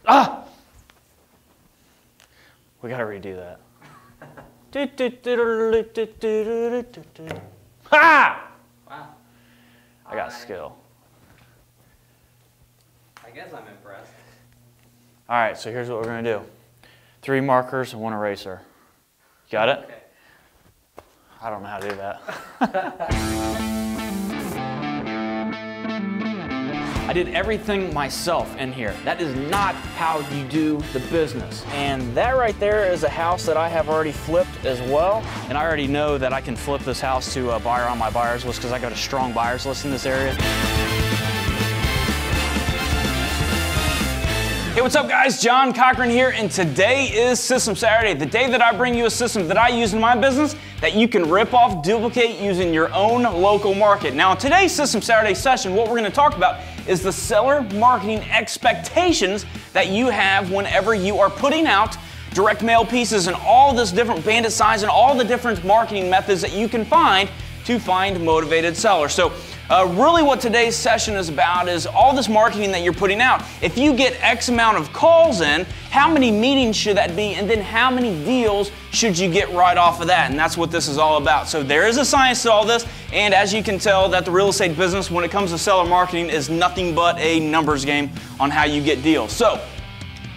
Ah! We gotta redo that. Ha! Wow. I got skill. I guess I'm impressed. All right, so here's what we're gonna do. 3 markers and 1 eraser. You got it? Okay. I don't know how to do that. I did everything myself in here. That is not how you do the business. And that right there is a house that I have already flipped as well. And I already know that I can flip this house to a buyer on my buyers list because I got a strong buyers list in this area. Hey, what's up guys? John Cochran here, and today is System Saturday, the day that I bring you a system that I use in my business that you can rip off, duplicate using your own local market. Now, in today's System Saturday session, what we're gonna talk about is the seller marketing expectations that you have whenever you are putting out direct mail pieces and all this different bandit signs and all the different marketing methods that you can find to find motivated sellers. So really what today's session is about is all this marketing that you're putting out. If you get X amount of calls in, how many meetings should that be, and then how many deals should you get right off of that? And that's what this is all about. So there is a science to all this, and as you can tell that the real estate business when it comes to seller marketing is nothing but a numbers game on how you get deals. So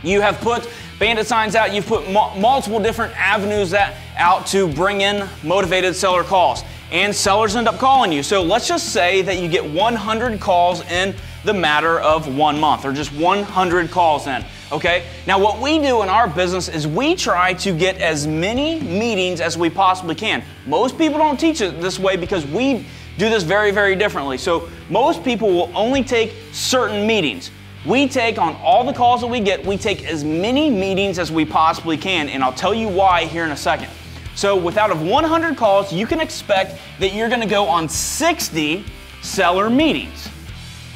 you have put bandit signs out, you've put multiple different avenues out to bring in motivated seller calls. And sellers end up calling you. So let's just say that you get 100 calls in the matter of 1 month, or just 100 calls in, okay? Now what we do in our business is we try to get as many meetings as we possibly can. Most people don't teach it this way because we do this very, very differently. So most people will only take certain meetings. We take on all the calls that we get, we take as many meetings as we possibly can, and I'll tell you why here in a second. So out of 100 calls, you can expect that you're gonna go on 60 seller meetings.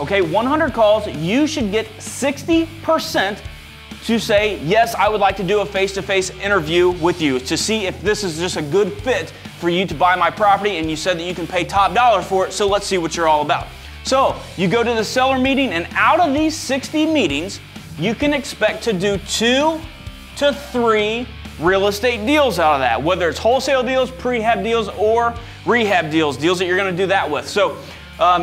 Okay, 100 calls, you should get 60% to say, yes, I would like to do a face-to-face interview with you to see if this is just a good fit for you to buy my property, and you said that you can pay top dollar for it, so let's see what you're all about. So you go to the seller meeting, and out of these 60 meetings, you can expect to do 2 to 3 real estate deals out of that, whether it's wholesale deals, prehab deals, or rehab deals that you're gonna do that with. So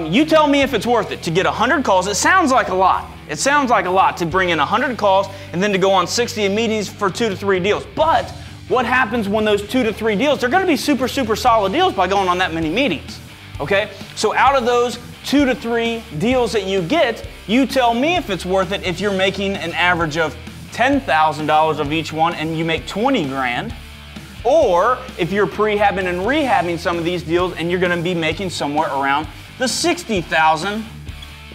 you tell me if it's worth it to get 100 calls. It sounds like a lot. It sounds like a lot to bring in 100 calls and then to go on 60 meetings for 2 to 3 deals. But what happens when those 2 to 3 deals, they're gonna be super, super solid deals by going on that many meetings, okay? So out of those 2 to 3 deals that you get, you tell me if it's worth it if you're making an average of $10,000 of each one and you make 20 grand, or if you're prehabbing and rehabbing some of these deals and you're gonna be making somewhere around the $60,000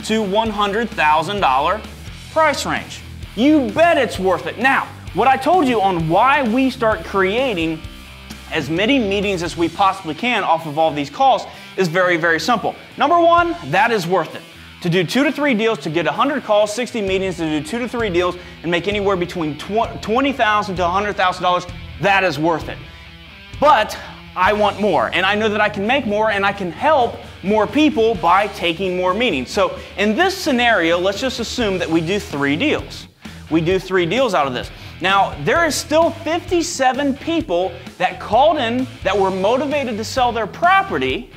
to $100,000 price range. You bet it's worth it. Now, what I told you on why we start creating as many meetings as we possibly can off of all these calls is very, very simple. Number one, that is worth it. To do 2 to 3 deals, to get 100 calls, 60 meetings, to do 2 to 3 deals, and make anywhere between $20,000 to $100,000, that is worth it. But I want more, and I know that I can make more, and I can help more people by taking more meetings. So in this scenario, let's just assume that we do 3 deals. We do 3 deals out of this. Now, there is still 57 people that called in that were motivated to sell their property,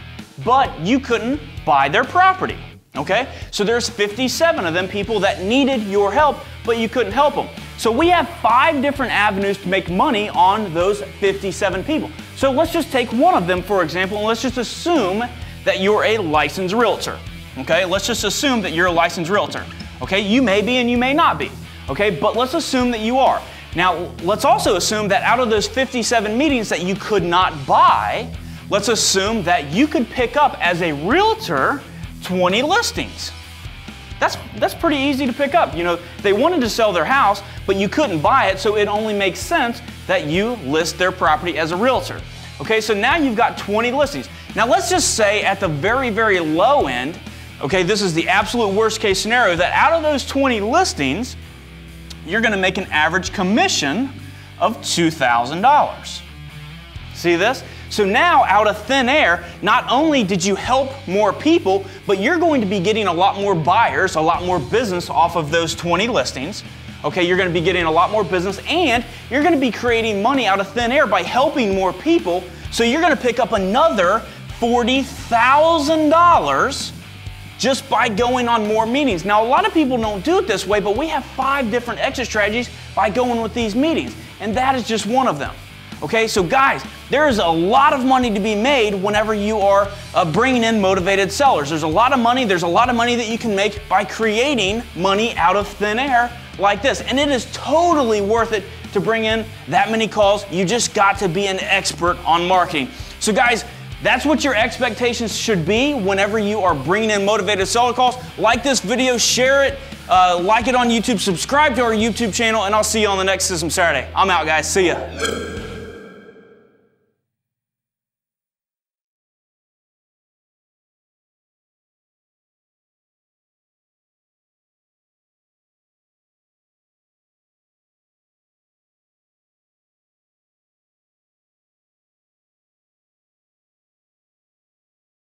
but you couldn't buy their property. Okay, so there's 57 of them people that needed your help, but you couldn't help them. So we have 5 different avenues to make money on those 57 people. So let's just take one of them, for example, and let's just assume that you're a licensed realtor. Okay, let's just assume that you're a licensed realtor. Okay, you may be and you may not be. Okay, but let's assume that you are. Now, let's also assume that out of those 57 meetings that you could not buy, let's assume that you could pick up as a realtor 20 listings. That's pretty easy to pick up. You know, they wanted to sell their house, but you couldn't buy it, so it only makes sense that you list their property as a realtor. Okay, so now you've got 20 listings. Now let's just say at the very, very low end, okay, this is the absolute worst case scenario, that out of those 20 listings, you're gonna make an average commission of $2,000. See this? So now, out of thin air, not only did you help more people, but you're going to be getting a lot more buyers, a lot more business off of those 20 listings. Okay, you're going to be getting a lot more business, and you're going to be creating money out of thin air by helping more people. So you're going to pick up another $40,000 just by going on more meetings. Now, a lot of people don't do it this way, but we have 5 different exit strategies by going with these meetings, and that is just one of them. Okay, so guys, there is a lot of money to be made whenever you are bringing in motivated sellers. There's a lot of money that you can make by creating money out of thin air like this. And it is totally worth it to bring in that many calls. You just got to be an expert on marketing. So guys, that's what your expectations should be whenever you are bringing in motivated seller calls. Like this video, share it, like it on YouTube, subscribe to our YouTube channel, and I'll see you on the next System Saturday. I'm out, guys. See ya.